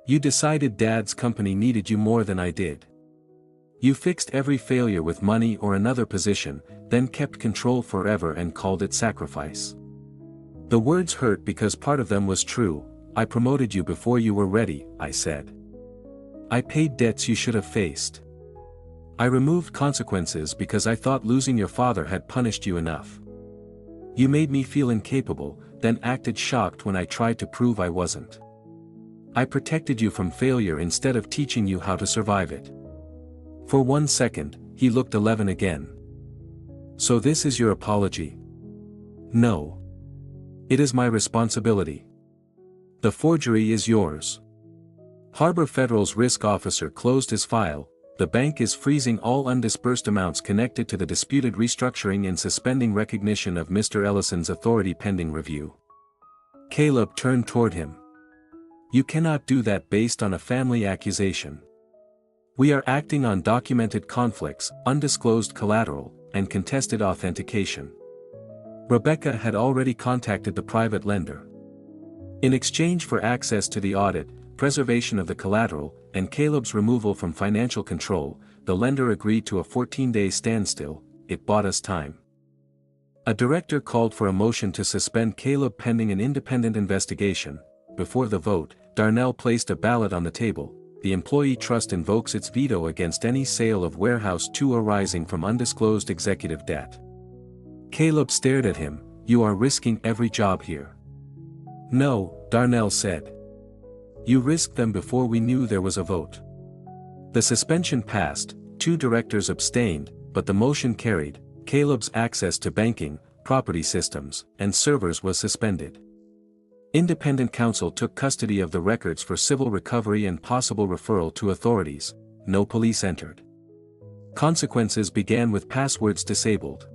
You decided Dad's company needed you more than I did. You fixed every failure with money or another position, then kept control forever and called it sacrifice. The words hurt because part of them was true. I promoted you before you were ready, I said. I paid debts you should have faced. I removed consequences because I thought losing your father had punished you enough. You made me feel incapable, then acted shocked when I tried to prove I wasn't. I protected you from failure instead of teaching you how to survive it. For 1 second, he looked 11 again. So this is your apology? No. It is my responsibility. The forgery is yours. Harbor Federal's risk officer closed his file. The bank is freezing all undisbursed amounts connected to the disputed restructuring and suspending recognition of Mr. Ellison's authority pending review. Caleb turned toward him. You cannot do that based on a family accusation. We are acting on documented conflicts, undisclosed collateral, and contested authentication. Rebecca had already contacted the private lender. In exchange for access to the audit, preservation of the collateral, and Caleb's removal from financial control, the lender agreed to a 14-day standstill. It bought us time. A director called for a motion to suspend Caleb pending an independent investigation. Before the vote, Darnell placed a ballot on the table. The employee trust invokes its veto against any sale of Warehouse 2 arising from undisclosed executive debt. Caleb stared at him. You are risking every job here. No, Darnell said. You risked them before we knew there was a vote. The suspension passed, 2 directors abstained, but the motion carried. Caleb's access to banking, property systems, and servers was suspended. Independent counsel took custody of the records for civil recovery and possible referral to authorities. No police entered. Consequences began with passwords disabled.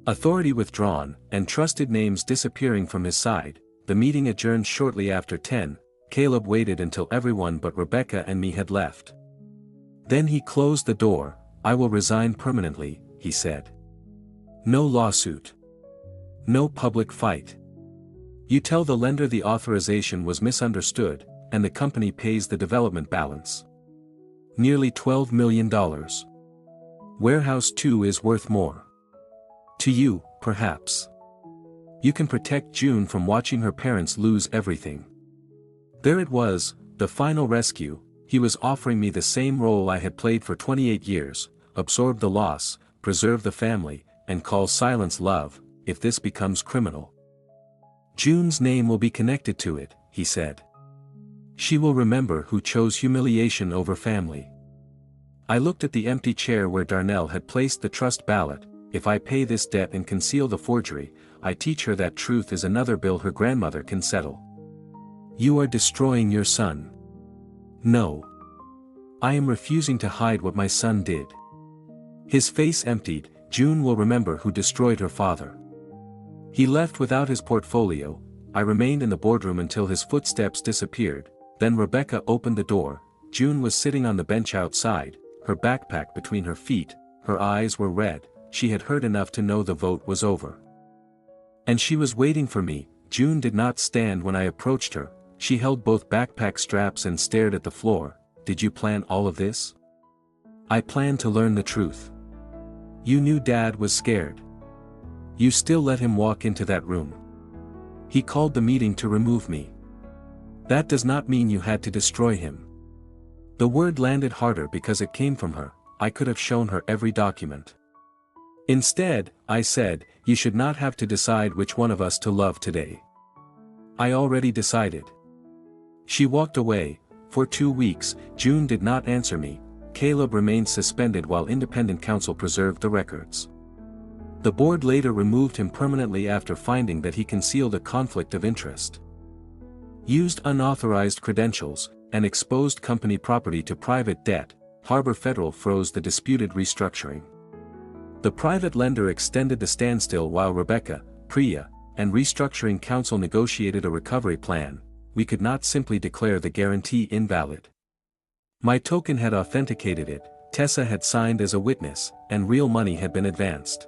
Authority withdrawn, and trusted names disappearing from his side. The meeting adjourned shortly after 10. Caleb waited until everyone but Rebecca and me had left. Then he closed the door. I will resign permanently, he said. No lawsuit. No public fight. You tell the lender the authorization was misunderstood, and the company pays the development balance. Nearly $12 million. Warehouse 2 is worth more. To you, perhaps. You can protect June from watching her parents lose everything. There it was, the final rescue. He was offering me the same role I had played for 28 years, absorb the loss, preserve the family, and call silence love, if this becomes criminal. June's name will be connected to it, he said. She will remember who chose humiliation over family. I looked at the empty chair where Darnell had placed the trust ballot. If I pay this debt and conceal the forgery, I teach her that truth is another bill her grandmother can settle. You are destroying your son. No. I am refusing to hide what my son did. His face emptied. June will remember who destroyed her father. He left without his portfolio. I remained in the boardroom until his footsteps disappeared. Then Rebecca opened the door. June was sitting on the bench outside, her backpack between her feet. Her eyes were red. She had heard enough to know the vote was over. And she was waiting for me. June did not stand when I approached her. She held both backpack straps and stared at the floor. Did you plan all of this? I planned to learn the truth. You knew Dad was scared. You still let him walk into that room. He called the meeting to remove me. That does not mean you had to destroy him. The word landed harder because it came from her. I could have shown her every document. Instead, I said, you should not have to decide which one of us to love today. I already decided. She walked away. For 2 weeks, June did not answer me. Caleb remained suspended while independent counsel preserved the records. The board later removed him permanently after finding that he concealed a conflict of interest. Used unauthorized credentials, and exposed company property to private debt. Harbor Federal froze the disputed restructuring. The private lender extended the standstill while Rebecca, Priya, and restructuring counsel negotiated a recovery plan. We could not simply declare the guarantee invalid. My token had authenticated it, Tessa had signed as a witness, and real money had been advanced.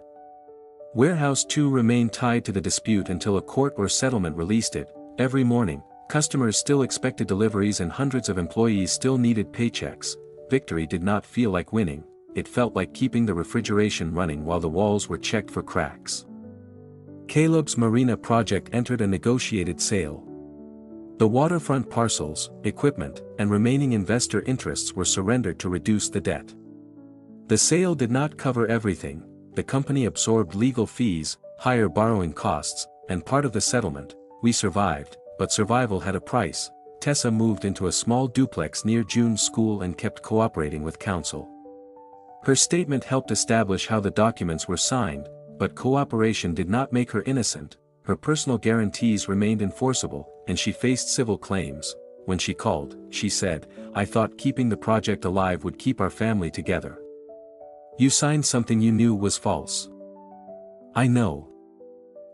Warehouse 2 remained tied to the dispute until a court or settlement released it. Every morning, customers still expected deliveries and hundreds of employees still needed paychecks. Victory did not feel like winning, it felt like keeping the refrigeration running while the walls were checked for cracks. Caleb's Marina project entered a negotiated sale. The waterfront parcels, equipment, and remaining investor interests were surrendered to reduce the debt. The sale did not cover everything. The company absorbed legal fees, higher borrowing costs, and part of the settlement. We survived, but survival had a price. Tessa moved into a small duplex near June's school and kept cooperating with counsel. Her statement helped establish how the documents were signed, but cooperation did not make her innocent. Her personal guarantees remained enforceable, and she faced civil claims. When she called, she said, "I thought keeping the project alive would keep our family together. You signed something you knew was false." "I know."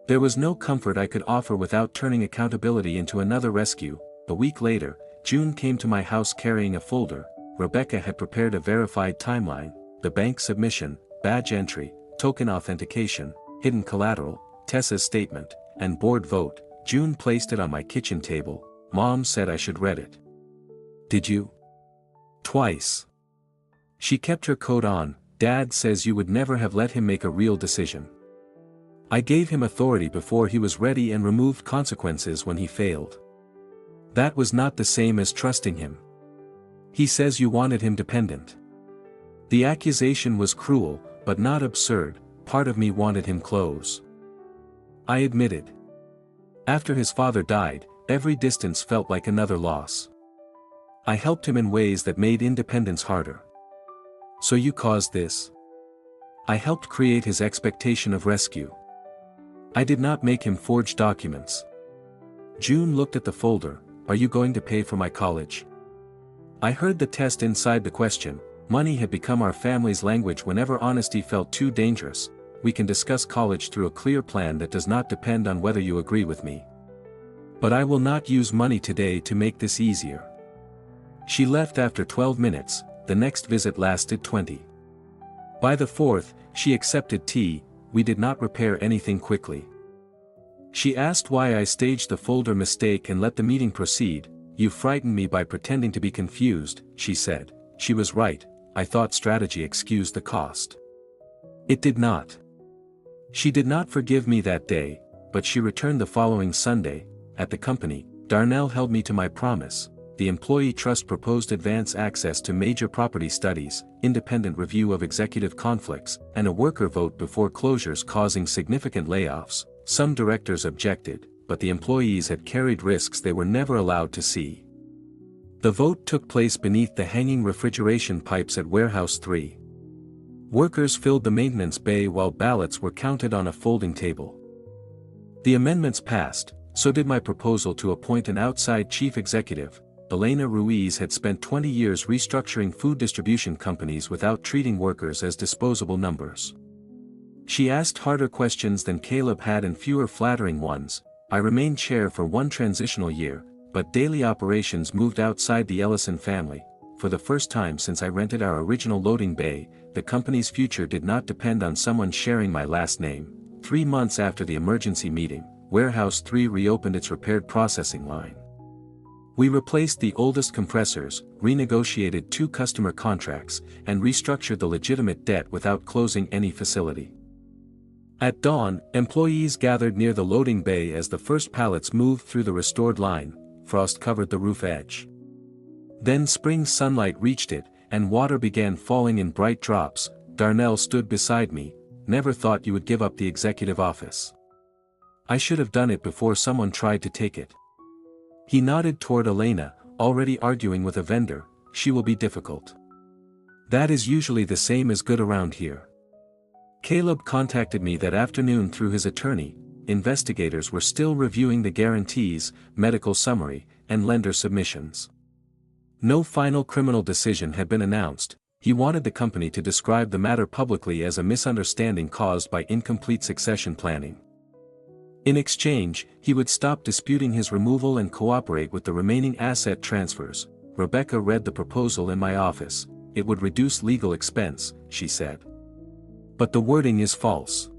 There was no comfort I could offer without turning accountability into another rescue. A week later, June came to my house carrying a folder. Rebecca had prepared a verified timeline: the bank submission, badge entry, token authentication, hidden collateral, Tessa's statement, and board vote. June placed it on my kitchen table. "Mom said I should read it." "Did you?" "Twice." She kept her coat on. "Dad says you would never have let him make a real decision. I gave him authority before he was ready and removed consequences when he failed. That was not the same as trusting him. He says you wanted him dependent." The accusation was cruel, but not absurd. Part of me wanted him close. I admitted. After his father died, every distance felt like another loss. I helped him in ways that made independence harder. "So you caused this?" I helped create his expectation of rescue. I did not make him forge documents. June looked at the folder. "Are you going to pay for my college?" I heard the test inside the question. Money had become our family's language whenever honesty felt too dangerous. "We can discuss college through a clear plan that does not depend on whether you agree with me. But I will not use money today to make this easier." She left after 12 minutes, the next visit lasted 20. By the fourth, she accepted tea. We did not repair anything quickly. She asked why I staged the folder mistake and let the meeting proceed. "You frightened me by pretending to be confused," she said. She was right. I thought strategy excused the cost. It did not. She did not forgive me that day, but she returned the following Sunday. At the company, Darnell held me to my promise. The employee trust proposed advance access to major property studies, independent review of executive conflicts, and a worker vote before closures causing significant layoffs. Some directors objected, but the employees had carried risks they were never allowed to see. The vote took place beneath the hanging refrigeration pipes at Warehouse 3. Workers filled the maintenance bay while ballots were counted on a folding table. The amendments passed, so did my proposal to appoint an outside chief executive. Elena Ruiz had spent 20 years restructuring food distribution companies without treating workers as disposable numbers. She asked harder questions than Caleb had and fewer flattering ones. I remained chair for one transitional year, but daily operations moved outside the Ellison family. For the first time since I rented our original loading bay, the company's future did not depend on someone sharing my last name. 3 months after the emergency meeting, Warehouse 3 reopened its repaired processing line. We replaced the oldest compressors, renegotiated 2 customer contracts, and restructured the legitimate debt without closing any facility. At dawn, employees gathered near the loading bay as the first pallets moved through the restored line. Frost covered the roof edge. Then spring sunlight reached it, and water began falling in bright drops. Darnell stood beside me. "Never thought you would give up the executive office." "I should have done it before someone tried to take it." He nodded toward Elena, already arguing with a vendor. "She will be difficult." "That is usually the same as good around here." Caleb contacted me that afternoon through his attorney. Investigators were still reviewing the guarantees, medical summary, and lender submissions. No final criminal decision had been announced. He wanted the company to describe the matter publicly as a misunderstanding caused by incomplete succession planning. In exchange, he would stop disputing his removal and cooperate with the remaining asset transfers. Rebecca read the proposal in my office. "It would reduce legal expense," she said. "But the wording is false.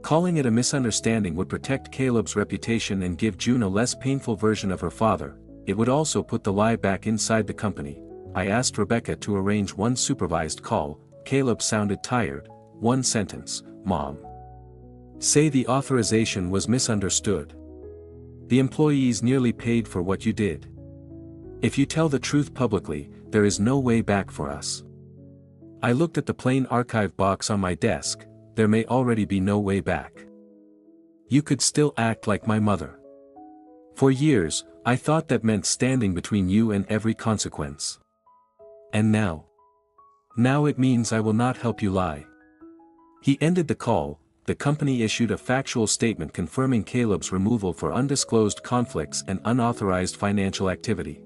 Calling it a misunderstanding would protect Caleb's reputation and give June a less painful version of her father. It would also put the lie back inside the company." I asked Rebecca to arrange one supervised call. Caleb sounded tired. "One sentence, Mom. Say the authorization was misunderstood. The employees nearly paid for what you did. If you tell the truth publicly, there is no way back for us." I looked at the plain archive box on my desk. There may already be no way back. You could still act like my mother. For years, I thought that meant standing between you and every consequence. And now? Now it means I will not help you lie. He ended the call. The company issued a factual statement confirming Caleb's removal for undisclosed conflicts and unauthorized financial activity.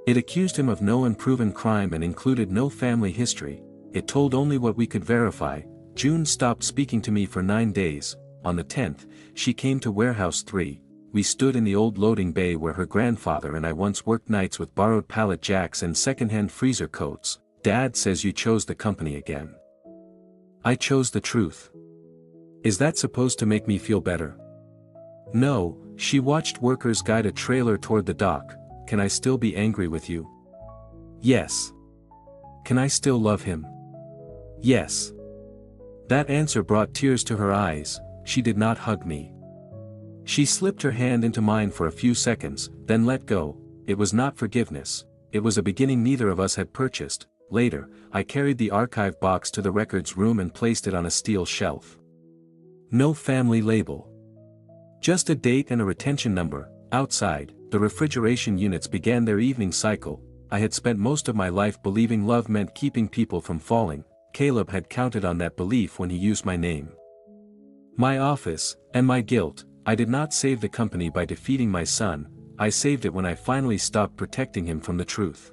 It accused him of no unproven crime and included no family history. It told only what we could verify. June stopped speaking to me for 9 days. On the 10th, she came to Warehouse 3. We stood in the old loading bay where her grandfather and I once worked nights with borrowed pallet jacks and second-hand freezer coats. Dad says you chose the company again. I chose the truth. Is that supposed to make me feel better? No, she watched workers guide a trailer toward the dock. Can I still be angry with you? Yes. Can I still love him? Yes. That answer brought tears to her eyes. She did not hug me. She slipped her hand into mine for a few seconds, then let go. It was not forgiveness. It was a beginning neither of us had purchased. Later, I carried the archive box to the records room and placed it on a steel shelf. No family label. Just a date and a retention number. Outside, the refrigeration units began their evening cycle. I had spent most of my life believing love meant keeping people from falling. Caleb had counted on that belief when he used my name. My office, and my guilt. I did not save the company by defeating my son. I saved it when I finally stopped protecting him from the truth.